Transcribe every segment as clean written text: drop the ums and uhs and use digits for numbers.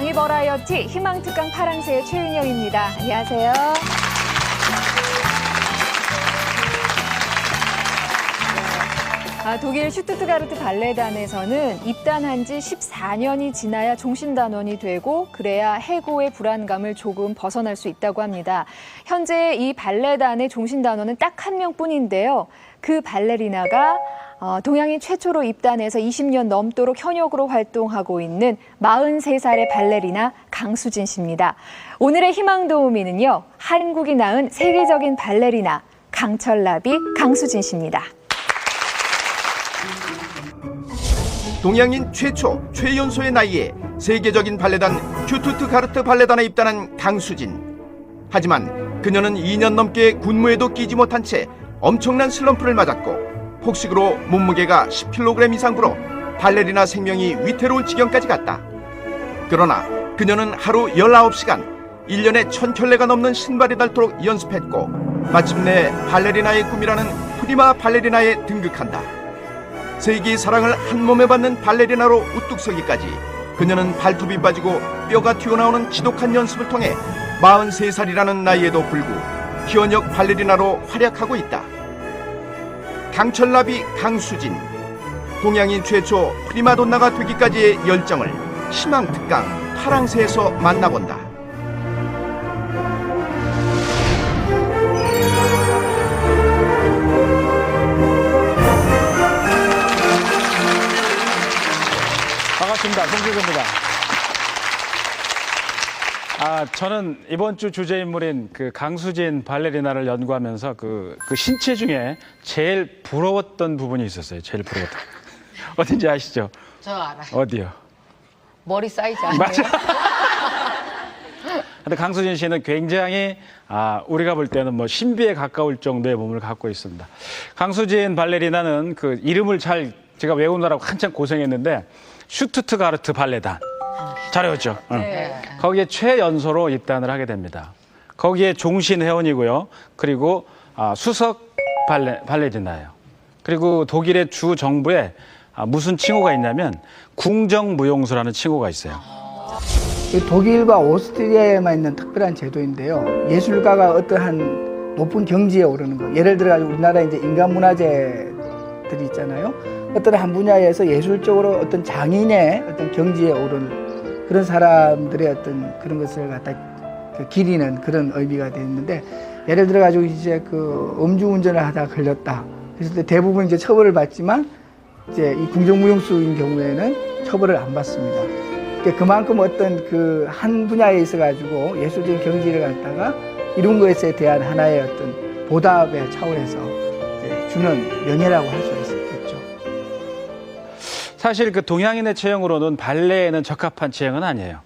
강의 버라이어티 희망특강 파랑새의 최윤영입니다. 안녕하세요. 독일 슈투트가르트 발레단에서는 입단한 지 14년이 지나야 종신단원이 되고 그래야 해고의 불안감을 조금 벗어날 수 있다고 합니다. 현재 이 발레단의 종신단원은 딱 한 명뿐인데요. 그 발레리나가 동양인 최초로 입단해서 20년 넘도록 현역으로 활동하고 있는 43살의 발레리나 강수진 씨입니다. 오늘의 희망도우미는요. 한국이 낳은 세계적인 발레리나 강철나비 강수진 씨입니다. 동양인 최초 최연소의 나이에 세계적인 발레단 슈투트가르트 발레단에 입단한 강수진. 하지만 그녀는 2년 넘게 군무에도 끼지 못한 채 엄청난 슬럼프를 맞았고 폭식으로 몸무게가 10kg 이상 불어 발레리나 생명이 위태로울 지경까지 갔다. 그러나 그녀는 하루 19시간 1년에 1000켤레가 넘는 신발이 닳도록 연습했고 마침내 발레리나의 꿈이라는 프리마 발레리나에 등극한다. 세계의 사랑을 한 몸에 받는 발레리나로 우뚝 서기까지 그녀는 발톱이 빠지고 뼈가 튀어나오는 지독한 연습을 통해 43살이라는 나이에도 불구 현역 발레리나로 활약하고 있다. 강철나비 강수진, 동양인 최초 프리마돈나가 되기까지의 열정을 희망특강 파랑새에서 만나본다. 반갑습니다. 송지구입니다. 저는 이번 주 주제인물인 그 강수진 발레리나를 연구하면서 그 신체 중에 제일 부러웠던 부분이 있었어요. 제일 부러웠던. 어딘지 아시죠? 저 알아요. 어디요? 머리 사이즈 아니에요? 맞아. 근데 강수진 씨는 굉장히 우리가 볼 때는 뭐 신비에 가까울 정도의 몸을 갖고 있습니다. 강수진 발레리나는 그 이름을 제가 외우느라고 한참 고생했는데 슈투트가르트 발레단. 잘 외웠죠? 네. 거기에 최연소로 입단을 하게 됩니다. 거기에 종신 회원이고요. 그리고 수석 발레리나예요. 그리고 독일의 주 정부에 무슨 칭호가 있냐면 궁정무용수라는 칭호가 있어요. 독일과 오스트리아에만 있는 특별한 제도인데요. 예술가가 어떠한 높은 경지에 오르는 거. 예를 들어 가지고 우리나라 이제 인간문화재들이 있잖아요. 어떤 한 분야에서 예술적으로 어떤 장인의 어떤 경지에 오르는 그런 사람들의 어떤 그런 것을 갖다 기리는 그런 의미가 되는데, 예를 들어 가지고 이제 그 음주운전을 하다 걸렸다. 그래서 대부분 이제 처벌을 받지만 이제 이 궁정무용수인 경우에는 처벌을 안 받습니다. 그만큼 어떤 그 한 분야에 있어 가지고 예술적인 경지를 갖다가 이룬 것에 대한 하나의 어떤 보답의 차원에서 이제 주는 명예라고 할 수 있겠죠. 사실 그 동양인의 체형으로는 발레에는 적합한 체형은 아니에요.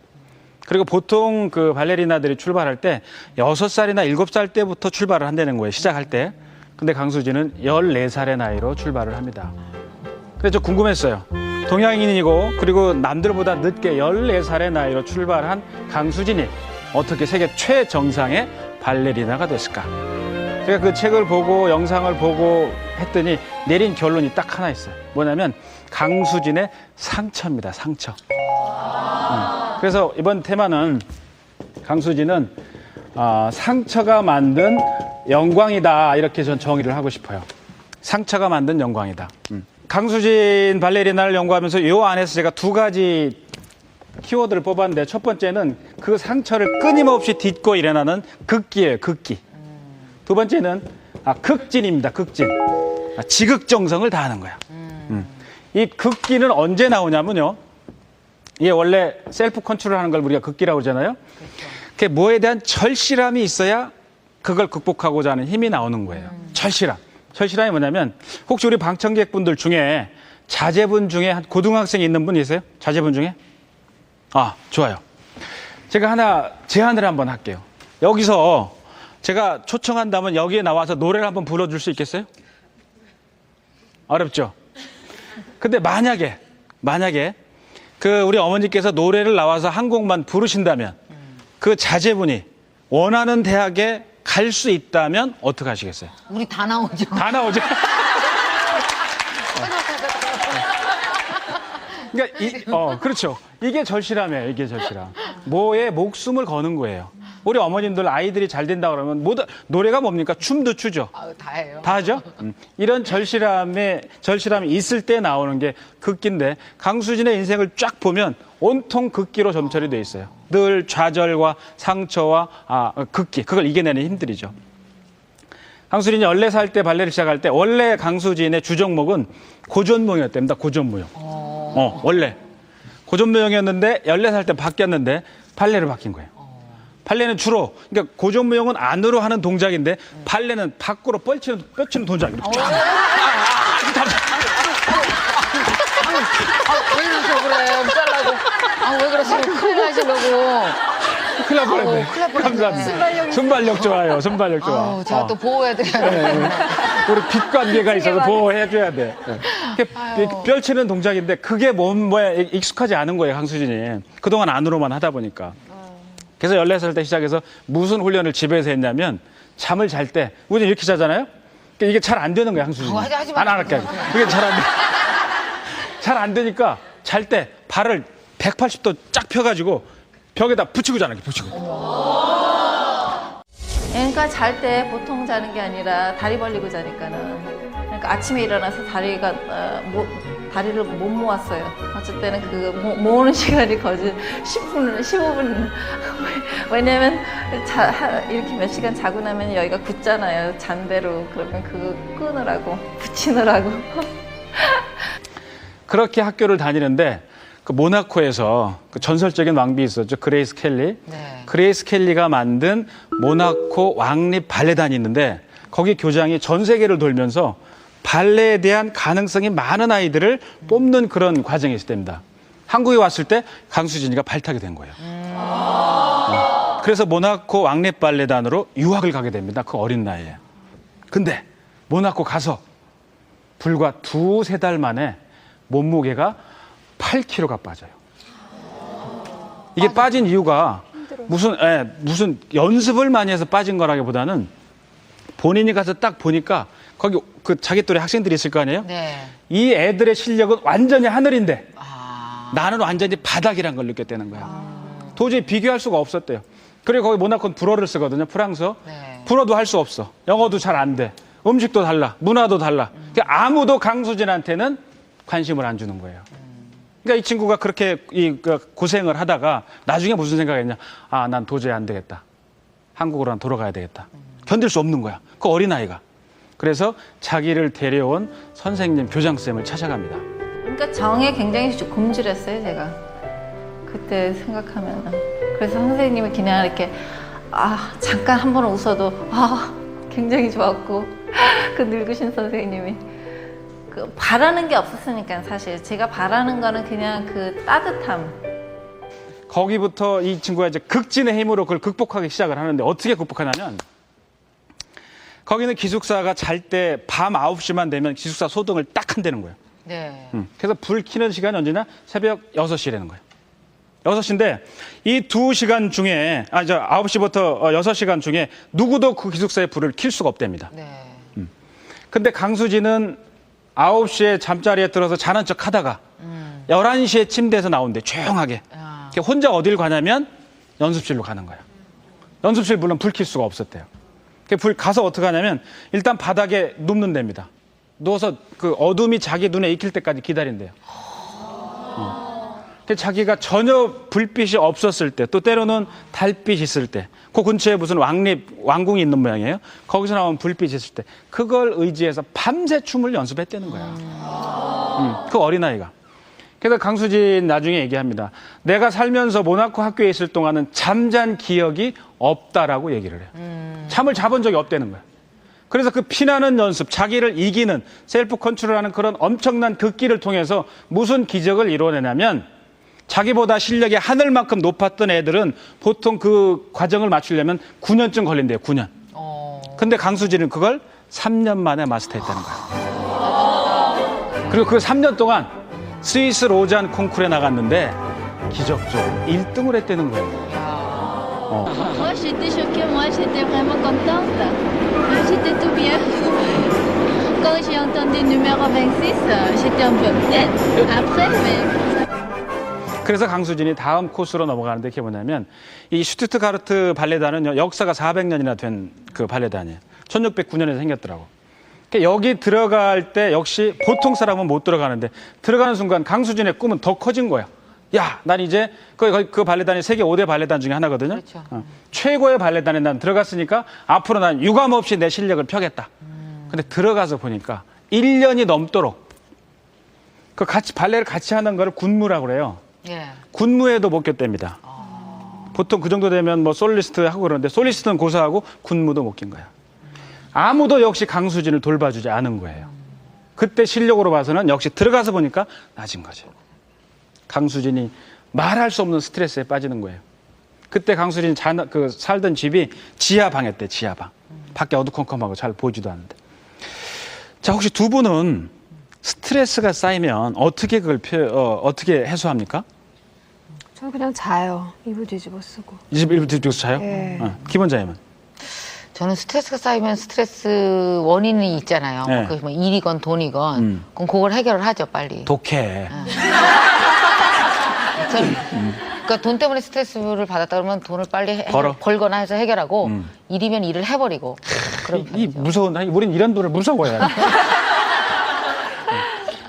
그리고 보통 그 발레리나들이 출발할 때 6살이나 7살 때부터 출발을 한다는 거예요. 시작할 때. 근데 강수진은 14살의 나이로 출발을 합니다. 그래서 저 궁금했어요. 동양인이고 그리고 남들보다 늦게 14살의 나이로 출발한 강수진이 어떻게 세계 최정상의 발레리나가 됐을까? 제가 그 책을 보고 영상을 보고 했더니 내린 결론이 딱 하나 있어요. 뭐냐면 강수진의 상처입니다. 상처. 그래서 이번 테마는 강수진은 상처가 만든 영광이다, 이렇게 전 정의를 하고 싶어요. 상처가 만든 영광이다. 강수진 발레리나를 연구하면서 이 안에서 제가 두 가지 키워드를 뽑았는데, 첫 번째는 그 상처를 끊임없이 딛고 일어나는 극기예요. 극기. 두 번째는 극진입니다. 극진. 지극정성을 다하는 거야. 이 극기는 언제 나오냐면요, 이게 원래 셀프 컨트롤하는 걸 우리가 극기라고 그러잖아요. 그게 뭐에 대한 절실함이 있어야 그걸 극복하고자 하는 힘이 나오는 거예요. 절실함. 절실함이 뭐냐면, 혹시 우리 방청객분들 중에 자제분 중에 한 고등학생이 있는 분 계세요? 자제분 중에? 좋아요. 제가 하나 제안을 한번 할게요. 여기서 제가 초청한다면 여기에 나와서 노래를 한번 불러줄 수 있겠어요? 어렵죠? 근데 만약에 그 우리 어머니께서 노래를 나와서 한 곡만 부르신다면 그 자제분이 원하는 대학에 갈 수 있다면 어떻게 하시겠어요? 우리 다 나오죠. 다 나오죠. 그러니까 그렇죠. 이게 절실함이에요. 이게 절실함. 뭐에 목숨을 거는 거예요. 우리 어머님들 아이들이 잘 된다 그러면 노래가 뭡니까? 춤도 추죠. 아유, 다 해요. 다 하죠? 이런 절실함이 있을 때 나오는 게 극기인데 강수진의 인생을 쫙 보면 온통 극기로 점철이 돼 있어요. 늘 좌절과 상처와 극기, 그걸 이겨내는 힘들이죠. 강수진이 14살 때 발레를 시작할 때 원래 강수진의 주종목은 고전무용이었답니다. 고전무용. 원래. 고전무용이었는데 14살 때 바뀌었는데 발레로 바뀐 거예요. 발레는 주로, 그러니까 고전무용은 안으로 하는 동작인데 발레는 밖으로 뻗치는 동작입니다. 왜 이러셔 그래? 잘라고. 왜 그러시고 큰일 나시려고. 큰일 날 뻔했네. 큰일 날 뻔했네. 감사합니다. 순발력 좋아요. 순발력 좋아. 제가 또 보호해드려야 돼. 우리 빚 관계가 있어서 보호해줘야 돼. 펼치는 동작인데 그게 뭐에 익숙하지 않은 거예요, 강수진이. 그동안 안으로만 하다 보니까. 그래서 14살 때 시작해서 무슨 훈련을 집에서 했냐면 잠을 잘 때, 우리 이렇게 자잖아요? 이게 잘 안 되는 거야, 강수진이. 하지 마. 안 할게. 이게 잘 안 돼. 잘 안 되니까 잘 때 발을 180도 쫙 펴가지고 벽에다 붙이고 자는 게 붙이고. 그러니까 잘 때 보통 자는 게 아니라 다리 벌리고 자니까는. 그러니까 아침에 일어나서 다리를 못 모았어요. 어쩔 때는 그 모으는 시간이 거의 10분, 15분. 왜냐면 이렇게 몇 시간 자고 나면 여기가 굳잖아요. 잔대로. 그러면 그거 끊으라고, 붙이느라고. 그렇게 학교를 다니는데 그 모나코에서 그 전설적인 왕비 있었죠. 그레이스 켈리. 네. 그레이스 켈리가 만든 모나코 왕립 발레단이 있는데 거기 교장이 전 세계를 돌면서 발레에 대한 가능성이 많은 아이들을 뽑는 그런 과정이 있을 때입니다. 한국에 왔을 때 강수진이가 발탁이 된 거예요. 그래서 모나코 왕립 발레단으로 유학을 가게 됩니다. 그 어린 나이에. 근데 모나코 가서 불과 2-3달 만에 몸무게가 8kg가 빠져요. 이게 빠진 이유가 무슨 연습을 많이 해서 빠진 거라기보다는 본인이 가서 딱 보니까 거기 그 자기 또래 학생들이 있을 거 아니에요? 네. 이 애들의 실력은 완전히 하늘인데 나는 완전히 바닥이란 걸 느꼈다는 거야. 도저히 비교할 수가 없었대요. 그리고 거기 모나코는 불어를 쓰거든요. 프랑스어. 네. 불어도 할 수 없어. 영어도 잘 안 돼. 음식도 달라. 문화도 달라. 그러니까 아무도 강수진한테는 관심을 안 주는 거예요. 그러니까 이 친구가 그렇게 고생을 하다가 나중에 무슨 생각했냐. 난 도저히 안 되겠다. 한국으로 돌아가야 되겠다. 견딜 수 없는 거야. 그 어린아이가. 그래서 자기를 데려온 선생님, 교장쌤을 찾아갑니다. 그러니까 정에 굉장히 굶주렸어요, 제가. 그때 생각하면. 그래서 선생님이 그냥 이렇게, 잠깐 한 번 웃어도, 굉장히 좋았고, 그 늙으신 선생님이. 바라는 게 없었으니까, 사실. 제가 바라는 거는 그냥 그 따뜻함. 거기부터 이 친구가 이제 극진의 힘으로 그걸 극복하기 시작을 하는데 어떻게 극복하냐면 거기는 기숙사가 잘 때 밤 9시만 되면 기숙사 소등을 딱 한다는 거예요. 네. 그래서 불 켜는 시간이 언제냐? 새벽 6시라는 거예요. 6시인데 이 2시간 중에 9시부터 6시간 중에 누구도 그 기숙사의 불을 켤 수가 없답니다. 네. 근데 강수진은 9시에 잠자리에 들어서 자는 척 하다가 11시에 침대에서 나온대, 조용하게. 혼자 어딜 가냐면 연습실로 가는 거야. 연습실 물론 불 켤 수가 없었대요. 불 가서 어떻게 하냐면 일단 바닥에 눕는답니다. 누워서 그 어둠이 자기 눈에 익힐 때까지 기다린대요. 자기가 전혀 불빛이 없었을 때, 또 때로는 달빛이 있을 때, 그 근처에 무슨 왕궁이 있는 모양이에요. 거기서 나온 불빛이 있을 때, 그걸 의지해서 밤새 춤을 연습했다는 거야. 그 어린아이가. 그래서 강수진 나중에 얘기합니다. 내가 살면서 모나코 학교에 있을 동안은 잠잔 기억이 없다라고 얘기를 해요. 잠을 자본 적이 없다는 거야. 그래서 그 피나는 연습, 자기를 이기는 셀프 컨트롤하는 그런 엄청난 극기를 통해서 무슨 기적을 이뤄내냐면 자기보다 실력이 하늘만큼 높았던 애들은 보통 그 과정을 맞추려면 9년쯤 걸린대요. 9년. 근데 강수진은 그걸 3년 만에 마스터했다는 거야. 그리고 그 3년 동안 스위스 로잔 콩쿠르에 나갔는데 기적적으로 1등을 했다는 거예요. Moi j'étais choquée, moi j'étais vraiment contente. J'étais tout bien. Quand j'ai entendu numéro 26, j'étais un peu bête. Après, mais... 그래서 강수진이 다음 코스로 넘어가는데 그게 뭐냐면 이 슈투트가르트 발레단은 역사가 400년이나 된 그 발레단이에요. 1609년에 생겼더라고. 그러니까 여기 들어갈 때 역시 보통 사람은 못 들어가는데 들어가는 순간 강수진의 꿈은 더 커진 거야. 야, 난 이제 그 발레단이 세계 5대 발레단 중에 하나거든요. 그렇죠. 최고의 발레단에 난 들어갔으니까 앞으로 난 유감 없이 내 실력을 펴겠다. 근데 들어가서 보니까 1년이 넘도록 그 같이 발레를 같이 하는 거를 군무라고 그래요. 예. 군무에도 못 꼈답니다. 보통 그 정도 되면 뭐 솔리스트 하고 그러는데 솔리스트는 고사하고 군무도 못 낀 거야. 아무도 역시 강수진을 돌봐주지 않은 거예요. 그때 실력으로 봐서는 역시 들어가서 보니까 낮은 거죠. 강수진이 말할 수 없는 스트레스에 빠지는 거예요. 그때 강수진이 살던 집이 지하방이었대, 지하방. 밖에 어두컴컴하고 잘 보이지도 않는데. 자, 혹시 두 분은 스트레스가 쌓이면 어떻게 어떻게 해소합니까? 저는 그냥 자요. 이불 뒤집어 쓰고. 이불 뒤집어서 자요? 네. 기본자님은? 저는 스트레스가 쌓이면 스트레스 원인이 있잖아요. 네. 그 뭐 일이건 돈이건. 그럼 그걸 해결을 하죠, 빨리. 독해. 그러니까 돈 때문에 스트레스를 받았다 그러면 돈을 빨리 벌거나 해서 해결하고 일이면 일을 해버리고. 그런 편이죠. 무서운, 우린 이런 돈을 무서워해요.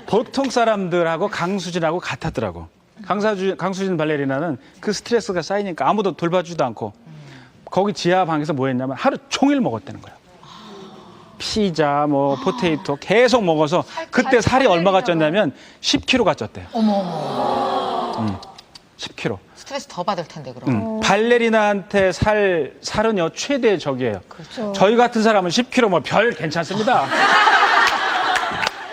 보통 사람들하고 강수진하고 같았더라고. 강수진 발레리나는 그 스트레스가 쌓이니까 아무도 돌봐주지도 않고 거기 지하방에서 뭐 했냐면 하루 종일 먹었다는 거야. 피자, 뭐 포테이토 계속 먹어서 그때 살이 얼마가 쪘냐면 10kg가 쪘대요. 어머. 10kg. 스트레스 더 받을 텐데 그럼. 발레리나한테 살은요 최대 적이에요. 그렇죠. 저희 같은 사람은 10kg 뭐 별 괜찮습니다.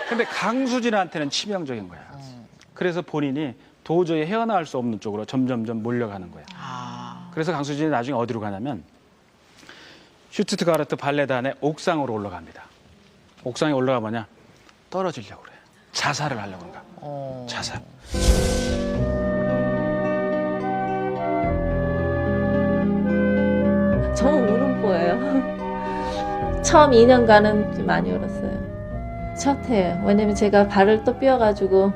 근데 강수진한테는 치명적인 거야. 그래서 본인이 도저히 헤어나올 수 없는 쪽으로 점점점 몰려가는 거야. 그래서 강수진이 나중에 어디로 가냐면 슈투트가르트 발레단의 옥상으로 올라갑니다. 옥상에 올라가 뭐냐? 떨어지려고 그래. 자살을 하려고 그런가. 자살. 저 울음보예요. 처음 2년간은 좀 많이 울었어요. 첫 해예요. 왜냐면 제가 발을 또 삐어가지고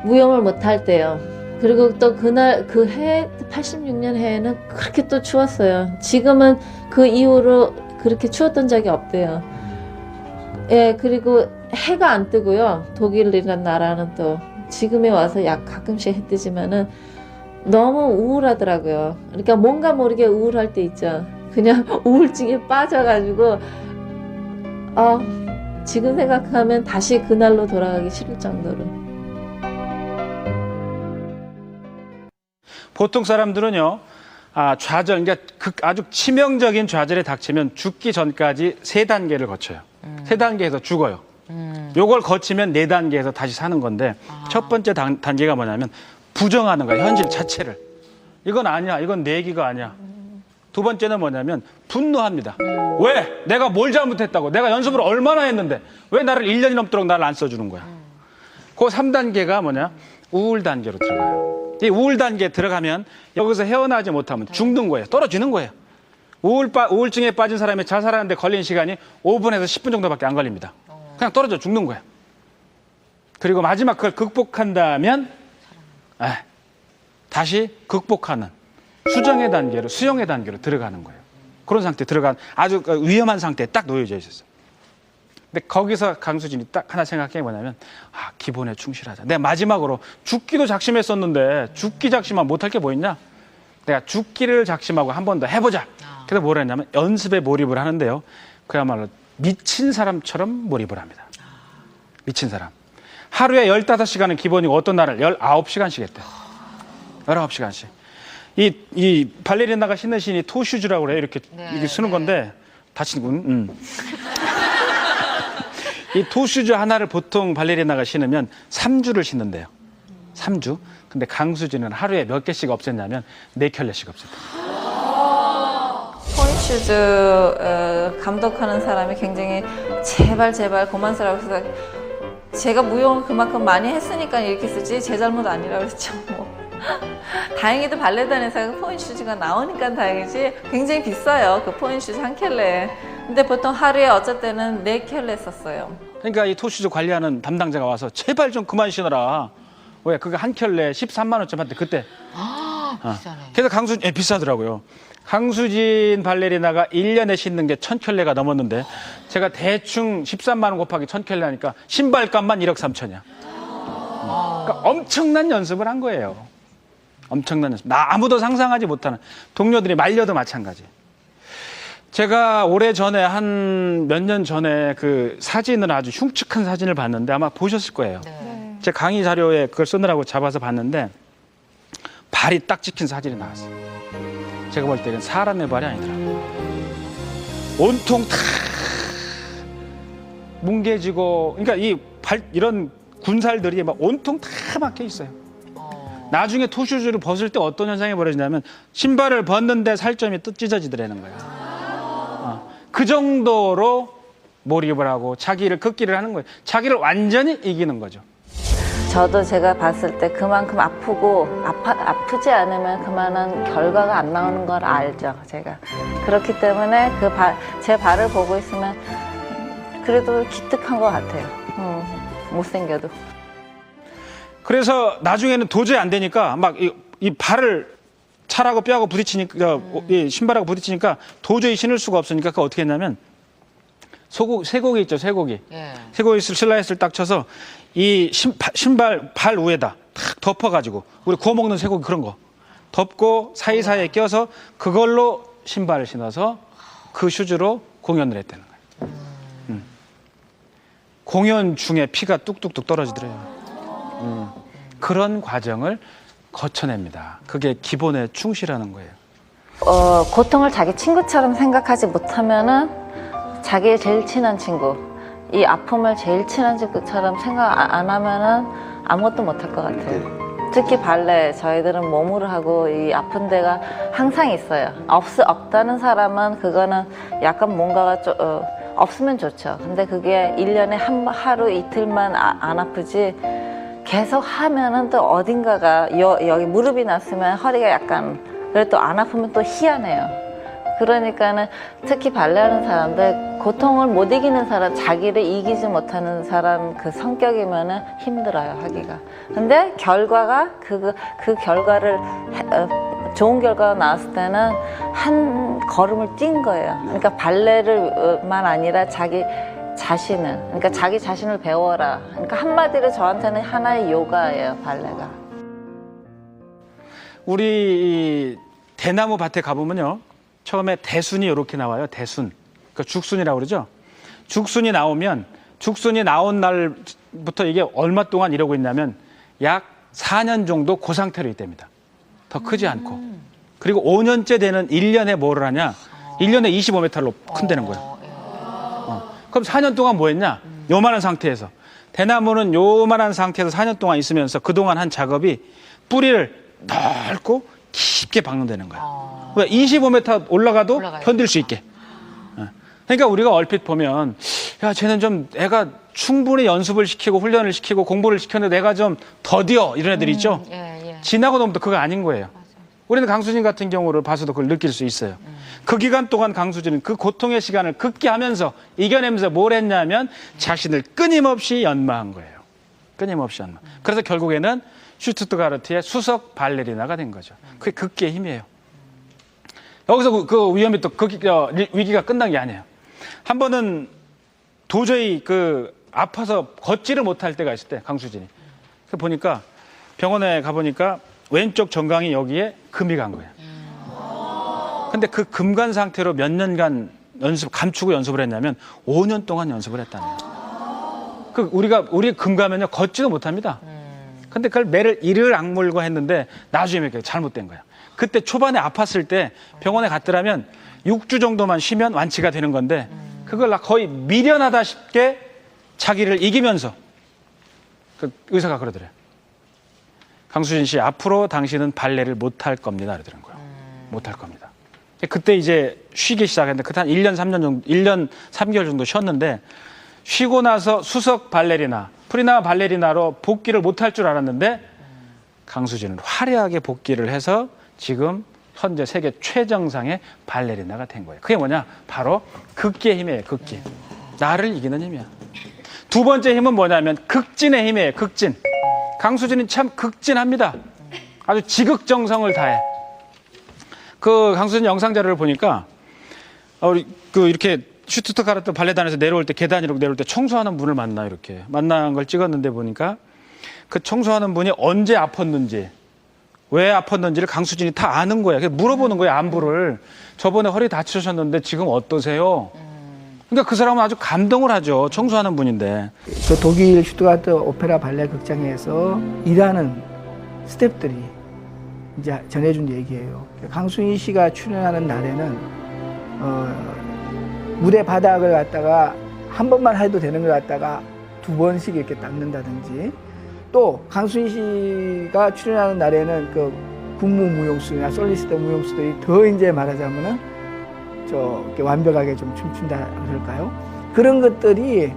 무용을 못할 때요. 그리고 또 그날 그 해 86년 해에는 그렇게 또 추웠어요. 지금은 그 이후로 그렇게 추웠던 적이 없대요. 예, 그리고 해가 안 뜨고요. 독일이라는 나라는 또 지금에 와서 가끔씩 해 뜨지만은 너무 우울하더라고요. 그러니까 뭔가 모르게 우울할 때 있죠. 그냥 우울증에 빠져가지고 지금 생각하면 다시 그날로 돌아가기 싫을 정도로. 보통 사람들은요, 좌절, 그러니까 아주 치명적인 좌절에 닥치면 죽기 전까지 3단계를 거쳐요. 3단계에서 죽어요. 요걸 거치면 4단계에서 다시 사는 건데, 첫 번째 단계가 뭐냐면, 부정하는 거야, 현실 자체를. 이건 아니야, 이건 내 얘기가 아니야. 두 번째는 뭐냐면, 분노합니다. 왜? 내가 뭘 잘못했다고? 내가 연습을 얼마나 했는데, 왜 나를 1년이 넘도록 나를 안 써주는 거야? 그 3단계가 뭐냐? 우울 단계로 들어가요. 이 우울 단계에 들어가면 여기서 헤어나지 못하면 죽는 거예요. 떨어지는 거예요. 우울증에 빠진 사람이 자살하는데 걸린 시간이 5분에서 10분 정도밖에 안 걸립니다. 그냥 떨어져 죽는 거예요. 그리고 마지막 그걸 극복한다면 다시 극복하는 수정의 단계로, 수용의 단계로 들어가는 거예요. 그런 상태에 들어간 아주 위험한 상태에 딱 놓여져 있었어요. 근데 거기서 강수진이 딱 하나 생각해 뭐냐면 기본에 충실하자. 내가 마지막으로 죽기도 작심했었는데 죽기 작심만 못할 게 뭐 있냐? 내가 죽기를 작심하고 한 번 더 해보자. 그래서 뭐라 했냐면 연습에 몰입을 하는데요. 그야말로 미친 사람처럼 몰입을 합니다. 미친 사람. 하루에 15시간은 기본이고 어떤 날은 19시간씩 했대요. 19시간씩. 이 발레리나가 신는 신이 토슈즈라고 그래요. 이렇게 쓰는 건데 다치는 이 토슈즈 하나를 보통 발레리나가 신으면 3주를 신는데요. 3주. 근데 강수진은 하루에 몇 개씩 없앴냐면 4켤레씩 없앴다. 포인슈즈 감독하는 사람이 굉장히 제발 그만 쓰라고 해서 제가 무용을 그만큼 많이 했으니까 이렇게 쓰지 제 잘못 아니라고 그랬죠. 다행히도 발레단에서 포인슈즈가 나오니까 다행이지 굉장히 비싸요. 그 포인슈즈 한 켤레. 근데 보통 하루에 어쩔 때는 4켤레 썼어요. 그러니까 이 토슈즈 관리하는 담당자가 와서 제발 좀 그만 신어라. 왜? 그거 한 켤레 13만 원쯤 한대 그때. 비싸네. 그래서 비싸더라고요. 강수진 발레리나가 1년에 신는 게 1000켤레가 넘었는데 제가 대충 13만 원 곱하기 1000켤레 하니까 신발값만 1억 3천이야. 그러니까 엄청난 연습을 한 거예요. 엄청난 연습. 아무도 상상하지 못하는 동료들이 말려도 마찬가지. 제가 오래전에 한 몇 년 전에 그 사진을 아주 흉측한 사진을 봤는데 아마 보셨을 거예요. 네. 제 강의 자료에 그걸 쓰느라고 잡아서 봤는데 발이 딱 찍힌 사진이 나왔어요. 제가 볼 때는 사람의 발이 아니더라고요. 온통 다 뭉개지고, 그러니까 이런 군살들이 막 온통 다 막혀 있어요. 나중에 토슈즈를 벗을 때 어떤 현상이 벌어지냐면 신발을 벗는데 살점이 또 찢어지더라는 거예요. 그 정도로 몰입을 하고 자기를 극기를 하는 거예요. 자기를 완전히 이기는 거죠. 저도 제가 봤을 때 그만큼 아프고 아프지 않으면 그만한 결과가 안 나오는 걸 알죠, 제가. 그렇기 때문에 제 발을 보고 있으면 그래도 기특한 것 같아요. 못생겨도. 그래서 나중에는 도저히 안 되니까 막 이 발을 차라고 뼈하고 부딪히니까 이 신발하고 부딪히니까 도저히 신을 수가 없으니까 그 어떻게 했냐면 쇠고기 있죠, 쇠고기. 예. 쇠고기 슬라이스를 딱 쳐서 이 신발 발 위에다 탁 덮어가지고 우리 구워 먹는 쇠고기 그런 거 덮고 사이사이에 껴서 그걸로 신발을 신어서 그 슈즈로 공연을 했다는 거예요. 공연 중에 피가 뚝뚝뚝 떨어지더래요. 그런 과정을 거쳐냅니다. 그게 기본에 충실하는 거예요. 고통을 자기 친구처럼 생각하지 못하면은 자기의 제일 친한 친구, 이 아픔을 제일 친한 친구처럼 생각 안 하면은 아무것도 못할 것 같아요. 특히 발레, 저희들은 몸으로 하고 이 아픈 데가 항상 있어요. 없다는 사람은 그거는 약간 뭔가가 없으면 좋죠. 근데 그게 1년에 하루 이틀만 안 아프지 계속 하면은 또 어딘가가 여기 무릎이 났으면 허리가 약간 그래도 또 안 아프면 또 희한해요. 그러니까는 특히 발레하는 사람들 고통을 못 이기는 사람, 자기를 이기지 못하는 사람 그 성격이면은 힘들어요, 하기가. 근데 결과가 그 결과를 좋은 결과가 나왔을 때는 한 걸음을 뛴 거예요. 그러니까 발레를만 아니라 자기 자신을, 그러니까 자기 자신을 배워라. 그러니까 한마디로 저한테는 하나의 요가예요, 발레가. 우리 이 대나무 밭에 가보면요. 처음에 대순이 이렇게 나와요. 대순. 그러니까 죽순이라고 그러죠. 죽순이 나오면 죽순이 나온 날부터 이게 얼마 동안 이러고 있냐면 약 4년 정도 그 상태로 있답니다. 더 크지 않고. 그리고 5년째 되는 1년에 뭐를 하냐. 1년에 25m로 큰다는 거예요. 그럼 4년 동안 뭐 했냐? 요만한 상태에서. 대나무는 요만한 상태에서 4년 동안 있으면서 그동안 한 작업이 뿌리를 넓고 깊게 박는다는 거야. 왜? 25m 올라가도 견딜 수 있게. 그러니까 우리가 얼핏 보면 야, 쟤는 좀 애가 충분히 연습을 시키고 훈련을 시키고 공부를 시켰는데 내가 좀 더디어 이런 애들 있죠. 지나고 나면 또 그거 아닌 거예요. 우리는 강수진 같은 경우를 봐서도 그걸 느낄 수 있어요. 그 기간 동안 강수진은 그 고통의 시간을 극기하면서 이겨내면서 뭘 했냐면 자신을 끊임없이 연마한 거예요. 끊임없이 연마. 그래서 결국에는 슈투트가르트의 수석 발레리나가 된 거죠. 그게 극기의 힘이에요. 여기서 그 위험이 또 위기가 끝난 게 아니에요. 한 번은 도저히 아파서 걷지를 못할 때가 있을 때 강수진이. 그래서 보니까 병원에 가보니까 왼쪽 정강이 여기에 금이 간 거예요. 근데 그 금 간 상태로 몇 년간 감추고 연습을 했냐면 5년 동안 연습을 했다는 거예요. 우리 금 가면요 걷지도 못합니다. 근데 그걸 매를 이를 악물고 했는데 나중에 잘못된 거야. 그때 초반에 아팠을 때 병원에 갔더라면 6주 정도만 쉬면 완치가 되는 건데 그걸 거의 미련하다쉽게 자기를 이기면서 그 의사가 그러더래요. 강수진 씨, 앞으로 당신은 발레를 못할 겁니다. 그러더라는 거예요. 못할 겁니다. 그때 이제 쉬기 시작했는데 그때 한 1년 3개월 정도 쉬었는데 쉬고 나서 수석 발레리나, 프리나 발레리나로 복귀를 못할 줄 알았는데 강수진은 화려하게 복귀를 해서 지금 현재 세계 최정상의 발레리나가 된 거예요. 그게 뭐냐? 바로 극기의 힘이에요. 극기. 나를 이기는 힘이야. 두 번째 힘은 뭐냐면 극진의 힘이에요. 극진. 강수진은 참 극진합니다. 아주 지극정성을 다해. 그 강수진 영상 자료를 보니까 이렇게 슈투트가르트 발레단에서 내려올 때 계단으로 내려올 때 청소하는 분을 이렇게 만난 걸 찍었는데 보니까 그 청소하는 분이 언제 아팠는지 왜 아팠는지를 강수진이 다 아는 거야. 그래서 물어보는 거야, 안부를. 저번에 허리 다치셨는데 지금 어떠세요? 그러니까 그 사람은 아주 감동을 하죠. 청소하는 분인데. 그 독일 슈투가르트 오페라 발레 극장에서 일하는 스태프들이 이제 전해준 얘기예요. 강수진 씨가 출연하는 날에는 무대 바닥을 갖다가 한 번만 해도 되는 걸 갖다가 2번씩 이렇게 닦는다든지, 또 강수진 씨가 출연하는 날에는 그 군무 무용수나 솔리스트 무용수들이 더 이제 말하자면은 이렇게 완벽하게 좀 춤춘다 그럴까요? 그런 것들이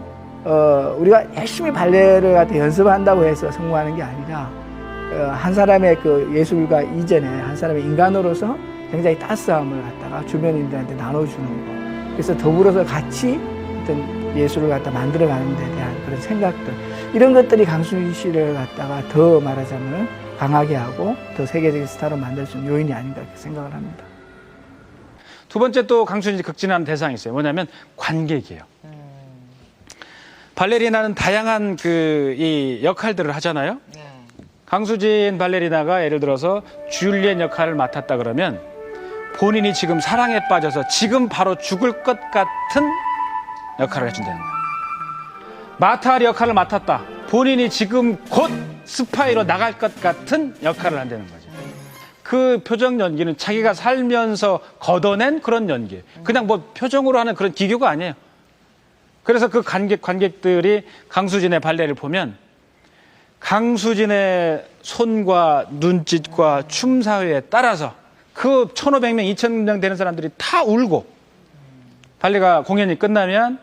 우리가 열심히 발레를 갖다 연습한다고 해서 성공하는 게 아니라 한 사람의 그 예술가 이전에 한 사람의 인간으로서 굉장히 따스함을 갖다가 주변인들한테 나눠주는 거. 그래서 더불어서 같이 어떤 예술을 갖다 만들어가는 데 대한 그런 생각들, 이런 것들이 강수진 씨를 갖다가 더 말하자면 강하게 하고 더 세계적인 스타로 만들 수 있는 요인이 아닌가 이렇게 생각을 합니다. 두 번째 또 강수진이 극진한 대상이 있어요. 뭐냐면 관객이에요. 발레리나는 다양한 이 역할들을 하잖아요. 강수진 발레리나가 예를 들어서 줄리엣 역할을 맡았다 그러면 본인이 지금 사랑에 빠져서 지금 바로 죽을 것 같은 역할을 해준다는 거예요. 마타리 역할을 맡았다. 본인이 지금 곧 스파이로 나갈 것 같은 역할을 한다는 거죠. 그 표정 연기는 자기가 살면서 걷어낸 그런 연기예요. 그냥 뭐 표정으로 하는 그런 기교가 아니에요. 그래서 그 관객들이 강수진의 발레를 보면 강수진의 손과 눈짓과 춤사위에 따라서 그 1,500명, 2,000명 되는 사람들이 다 울고, 발레가 공연이 끝나면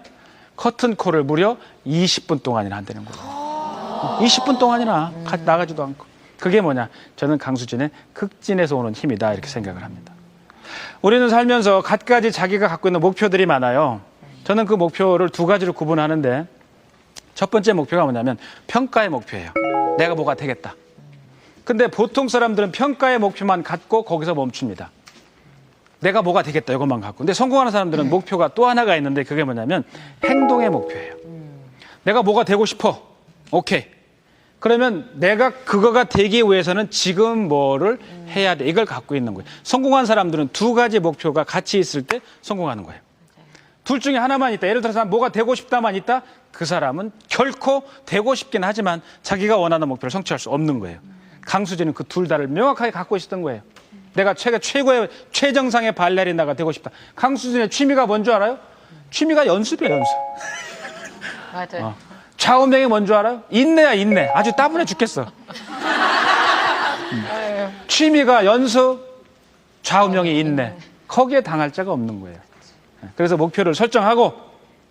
커튼콜을 무려 20분 동안이나 한다는 거예요. 20분 동안이나 나가지도 않고. 그게 뭐냐? 저는 강수진의 극진에서 오는 힘이다 이렇게 생각을 합니다. 우리는 살면서 갖가지 자기가 갖고 있는 목표들이 많아요. 저는 그 목표를 2가지로 구분하는데, 첫 번째 목표가 뭐냐면 평가의 목표예요. 내가 뭐가 되겠다. 근데 보통 사람들은 평가의 목표만 갖고 거기서 멈춥니다. 내가 뭐가 되겠다 이것만 갖고. 근데 성공하는 사람들은 목표가 또 하나가 있는데, 그게 뭐냐면 행동의 목표예요. 내가 뭐가 되고 싶어. 오케이. 그러면 내가 그거가 되기 위해서는 지금 뭐를 해야 돼. 이걸 갖고 있는 거예요. 성공한 사람들은 2가지 목표가 같이 있을 때 성공하는 거예요. 둘 중에 하나만 있다. 예를 들어서 뭐가 되고 싶다만 있다. 그 사람은 결코 되고 싶긴 하지만 자기가 원하는 목표를 성취할 수 없는 거예요. 강수진은 그 둘 다를 명확하게 갖고 있었던 거예요. 내가 최고의 최정상의 발레리나가 되고 싶다. 강수진의 취미가 뭔 줄 알아요? 취미가 연습이에요, 연습. 맞아요. 좌우명이 뭔 줄 알아요? 인내야, 인내. 아주 따분해 죽겠어. 취미가 연습, 좌우명이 인내. 거기에 당할 자가 없는 거예요. 그래서 목표를 설정하고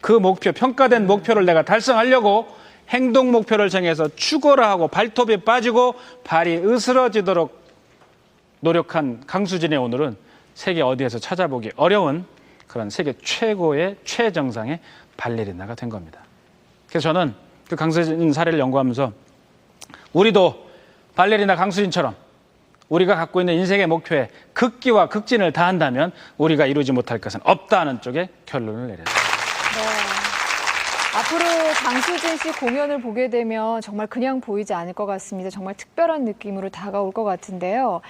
그 목표, 평가된 목표를 내가 달성하려고 행동 목표를 정해서 추구를 하고 발톱이 빠지고 발이 으스러지도록 노력한 강수진의 오늘은 세계 어디에서 찾아보기 어려운 그런 세계 최고의 최정상의 발레리나가 된 겁니다. 그래서 저는 그 강수진 사례를 연구하면서 우리도 발레리나 강수진처럼 우리가 갖고 있는 인생의 목표에 극기와 극진을 다한다면 우리가 이루지 못할 것은 없다는 쪽에 결론을 내렸습니다. 앞으로 강수진 씨 공연을 보게 되면 정말 그냥 보이지 않을 것 같습니다. 정말 특별한 느낌으로 다가올 것 같은데요.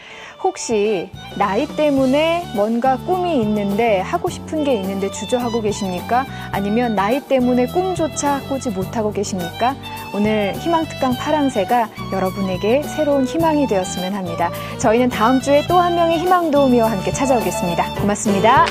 혹시 나이 때문에 뭔가 꿈이 있는데 하고 싶은 게 있는데 주저하고 계십니까? 아니면 나이 때문에 꿈조차 꾸지 못하고 계십니까? 오늘 희망특강 파랑새가 여러분에게 새로운 희망이 되었으면 합니다. 저희는 다음 주에 또 한 명의 희망도우미와 함께 찾아오겠습니다. 고맙습니다.